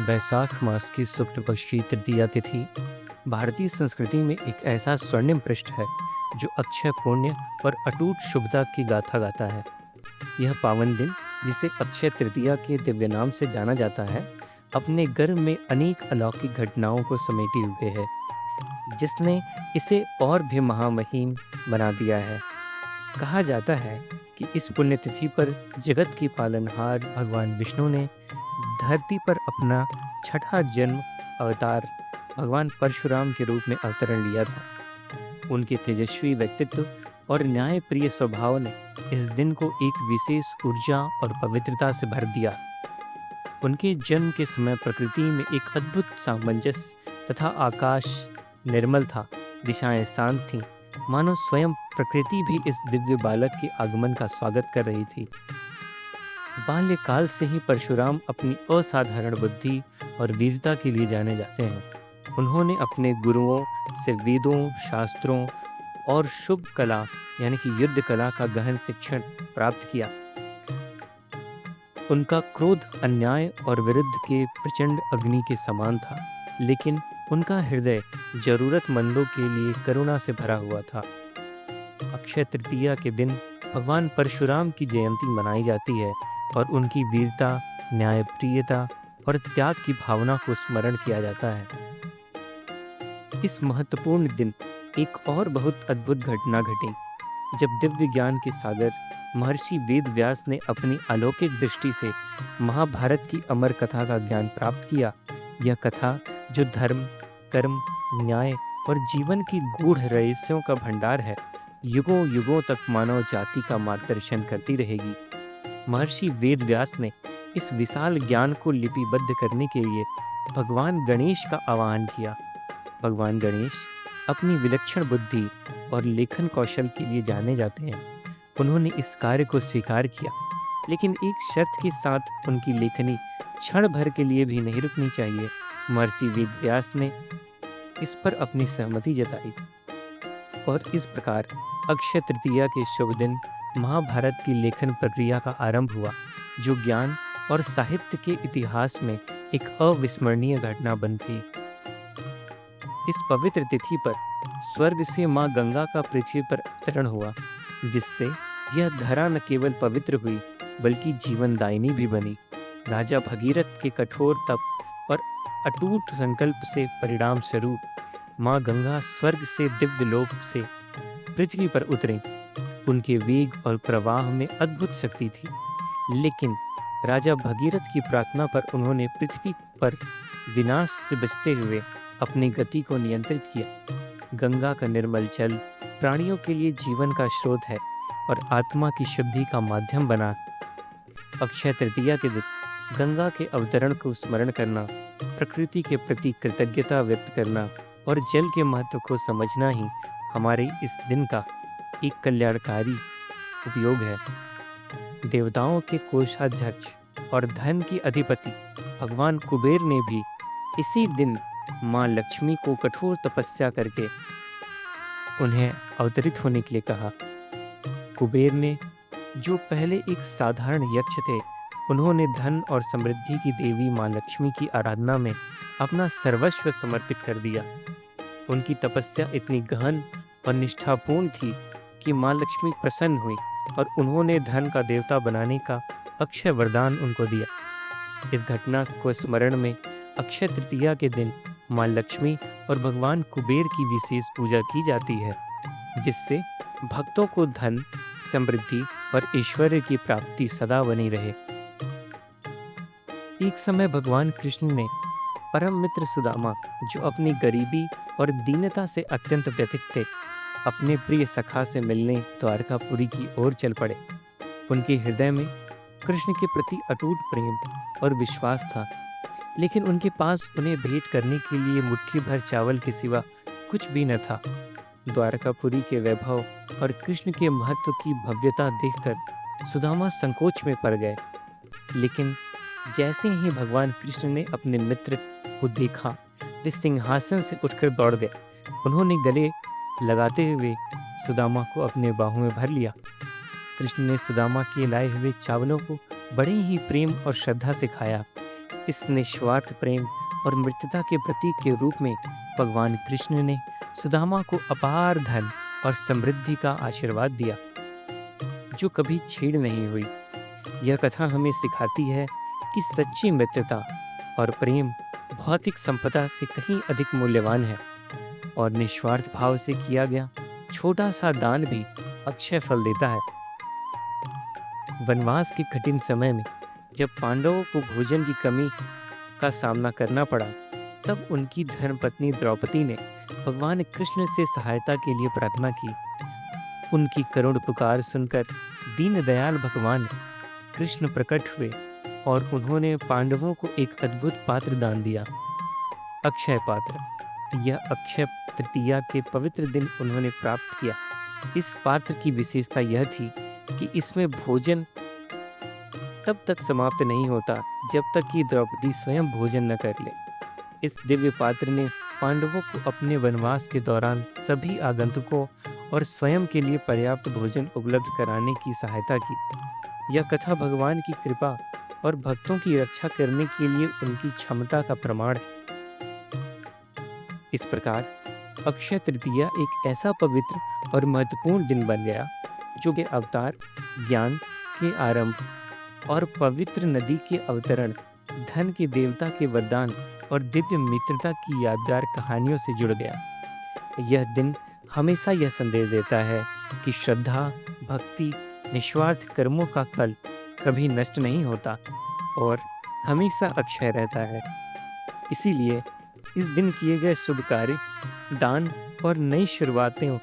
बैसाख मास की शुक्ल पक्ष की तृतीया तिथि भारतीय संस्कृति में एक ऐसा स्वर्णिम पृष्ठ है जो अक्षय पुण्य और अटूट शुभता की गाथा गाता है। यह पावन दिन, जिसे अक्षय तृतीया के दिव्य नाम से जाना जाता है, अपने गर्भ में अनेक अलौकिक घटनाओं को समेटे हुए है, जिसने इसे और भी महामहिम बना दिया है। कहा जाता है कि इस पुण्यतिथि पर जगत के पालनहार भगवान विष्णु ने धरती पर अपना छठा जन्म अवतार भगवान परशुराम के रूप में अवतरण लिया था। उनके तेजस्वी व्यक्तित्व और न्यायप्रिय स्वभाव ने इस दिन को एक विशेष ऊर्जा और पवित्रता से भर दिया। उनके जन्म के समय प्रकृति में एक अद्भुत सामंजस्य तथा आकाश निर्मल था, दिशाएं शांत थीं, मानो स्वयं प्रकृति भी इस दिव्य बालक के आगमन का स्वागत कर रही थी। बाल्यकाल से ही परशुराम अपनी असाधारण बुद्धि और वीरता के लिए जाने जाते हैं। उन्होंने अपने गुरुओं से वेदों, शास्त्रों और शुभ कला यानी कि युद्ध कला का गहन शिक्षण प्राप्त किया। उनका क्रोध अन्याय और विरुद्ध के प्रचंड अग्नि के समान था, लेकिन उनका हृदय जरूरतमंदों के लिए करुणा से भरा हुआ था। अक्षय तृतीया के दिन भगवान परशुराम की जयंती मनाई जाती है और उनकी वीरता, न्यायप्रियता और त्याग की भावना को स्मरण किया जाता है। इस महत्वपूर्ण दिन एक और बहुत अद्भुत घटना घटी, जब दिव्य ज्ञान के सागर महर्षि वेद व्यास ने अपनी अलौकिक दृष्टि से महाभारत की अमर कथा का ज्ञान प्राप्त किया। यह कथा, जो धर्म, कर्म, न्याय और जीवन की गूढ़ रहस्यों का भंडार है, युगों युगों तक मानव जाति का मार्गदर्शन करती रहेगी। महर्षि वेद व्यास ने इस विशाल ज्ञान को लिपिबद्ध करने के लिए भगवान गणेश का आह्वान किया। भगवान गणेश अपनी विलक्षण बुद्धि और लेखन कौशल के लिए जाने जाते हैं। उन्होंने इस कार्य को स्वीकार किया, लेकिन एक शर्त के साथ, उनकी लेखनी क्षण भर के लिए भी नहीं रुकनी चाहिए। महर्षि वेद व्यास ने इस पर अपनी सहमति जताई और इस प्रकार अक्षय तृतीया के शुभ दिन महाभारत की लेखन प्रक्रिया का आरंभ हुआ, जो ज्ञान और साहित्य के इतिहास में एक अविस्मरणीय घटना बन गई। इस पवित्र तिथि पर स्वर्ग से मां गंगा का पृथ्वी पर अवतरण हुआ, जिससे यह धरा न केवल पवित्र हुई बल्कि जीवनदायिनी भी बनी। राजा भगीरथ के कठोर तप और अटूट संकल्प से परिणाम स्वरूप मां गंगा स्वर्ग से दिव्य लोक से पृथ्वी पर उतरी। उनके वेग और प्रवाह में अद्भुत शक्ति थी, लेकिन राजा भगीरथ की प्रार्थना पर उन्होंने पृथ्वी पर विनाश से बचते हुए अपनी गति को नियंत्रित किया। गंगा का निर्मल जल प्राणियों के लिए जीवन का स्रोत है और आत्मा की शुद्धि का माध्यम बना। अक्षय तृतीया के दिन गंगा के अवतरण को स्मरण करना, प्रकृति के प्रति कृतज्ञता व्यक्त करना और जल के महत्व को समझना ही हमारे इस दिन का एक कल्याणकारी उपयोग है। देवताओं के कोषाध्यक्ष और धन की अधिपति भगवान कुबेर ने भी इसी दिन मां लक्ष्मी को कठोर तपस्या करके उन्हें अवतरित होने के लिए कहा। कुबेर ने, जो पहले एक साधारण यक्ष थे, उन्होंने धन और समृद्धि की देवी मां लक्ष्मी की आराधना में अपना सर्वस्व समर्पित कर दिया। उनकी तपस्या इतनी गहन और निष्ठापूर्ण थी कि मां लक्ष्मी प्रसन्न हुई और उन्होंने धन का देवता बनाने का अक्षय वरदान उनको दिया। इस घटना को स्मरण में अक्षय तृतीया के दिन मां लक्ष्मी और भगवान कुबेर की विशेष पूजा की जाती है, जिससे भक्तों को धन, समृद्धि और ऐश्वर्य की प्राप्ति सदा बनी रहे। एक समय भगवान कृष्ण ने परम मित्र सुदामा, जो अपनी गरीबी और दीनता से अत्यंत व्यथित थे, अपने प्रिय सखा से मिलने द्वारकापुरी की ओर चल पड़े। उनके हृदय में कृष्ण के प्रति अटूट प्रेम और विश्वास था, लेकिन उनके पास उन्हें भेंट करने के लिए मुट्ठी भर चावल के सिवा कुछ भी न था। द्वारकापुरी के वैभव और कृष्ण के महत्व की भव्यता देखकर सुदामा संकोच में पड़ गए, लेकिन जैसे ही भगवान कृष्ण ने अपने मित्र को देखा, वे सिंहासन से उठकर दौड़ गए। उन्होंने गले लगाते हुए सुदामा को अपने बाहों में भर लिया। कृष्ण ने सुदामा के लाए हुए चावलों को बड़े ही प्रेम और श्रद्धा से खाया। इस निस्वार्थ प्रेम और मित्रता के प्रतीक के रूप में भगवान कृष्ण ने सुदामा को अपार धन और समृद्धि का आशीर्वाद दिया, जो कभी छीड़ नहीं हुई। यह कथा हमें सिखाती है कि सच्ची मित्रता और प्रेम भौतिक संपदा से कहीं अधिक मूल्यवान है, और निस्वार्थ भाव से किया गया छोटा सा दान भी अक्षय फल देता है। वनवास के कठिन समय में जब पांडवों को भोजन की कमी का सामना करना पड़ा, तब उनकी धर्मपत्नी द्रौपदी ने भगवान कृष्ण से सहायता के लिए प्रार्थना की। उनकी करुण पुकार सुनकर दीनदयाल भगवान कृष्ण प्रकट हुए और उन्होंने पांडवों को एक अद्भुत पात्र दान दिया, अक्षय पात्र। यह अक्षय तृतीया के पवित्र दिन उन्होंने प्राप्त किया। इस पात्र की विशेषता यह थी कि इसमें भोजन तब तक समाप्त नहीं होता जब तक कि द्रौपदी स्वयं भोजन न कर ले। इस दिव्य पात्र ने पांडवों को अपने वनवास के दौरान सभी आगंतुकों और स्वयं के लिए पर्याप्त भोजन उपलब्ध कराने की सहायता की। यह कथा भगवान की कृपा और भक्तों की रक्षा करने के लिए उनकी क्षमता का प्रमाण है। इस प्रकार अक्षय तृतीया एक ऐसा पवित्र और महत्वपूर्ण दिन बन गया, जो के अवतार, ज्ञान के आरंभ और पवित्र नदी के अवतरण, धन के देवता के वरदान और दिव्य मित्रता की यादगार कहानियों से जुड़ गया। यह दिन हमेशा यह संदेश देता है कि श्रद्धा, भक्ति, निस्वार्थ कर्मों का फल कभी नष्ट नहीं होता और हमेशा अक्षय रहता है। इसीलिए इस दिन किए गए शुभ कार्य, दान और नई शुरुआतें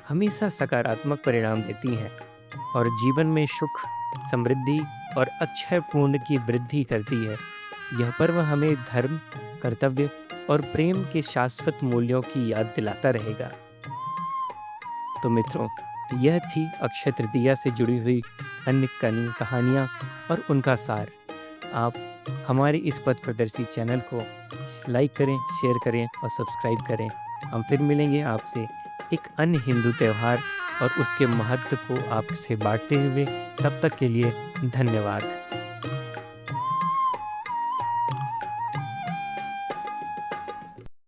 हमेशा सकारात्मक परिणाम देती हैं और जीवन में सुख, समृद्धि और अक्षय पूर्ण की वृद्धि करती है। यह पर्व हमें धर्म, कर्तव्य और प्रेम के शाश्वत मूल्यों की याद दिलाता रहेगा। तो मित्रों, यह थी अक्षय तृतीया से जुड़ी हुई अन्य कहानियाँ और उनका सार। आप हमारे इस पथ प्रदर्शी चैनल को लाइक करें, शेयर करें और सब्सक्राइब करें। हम फिर मिलेंगे आपसे एक अन्य हिंदू त्यौहार और उसके महत्व को आपसे बांटते हुए। तब तक के लिए धन्यवाद।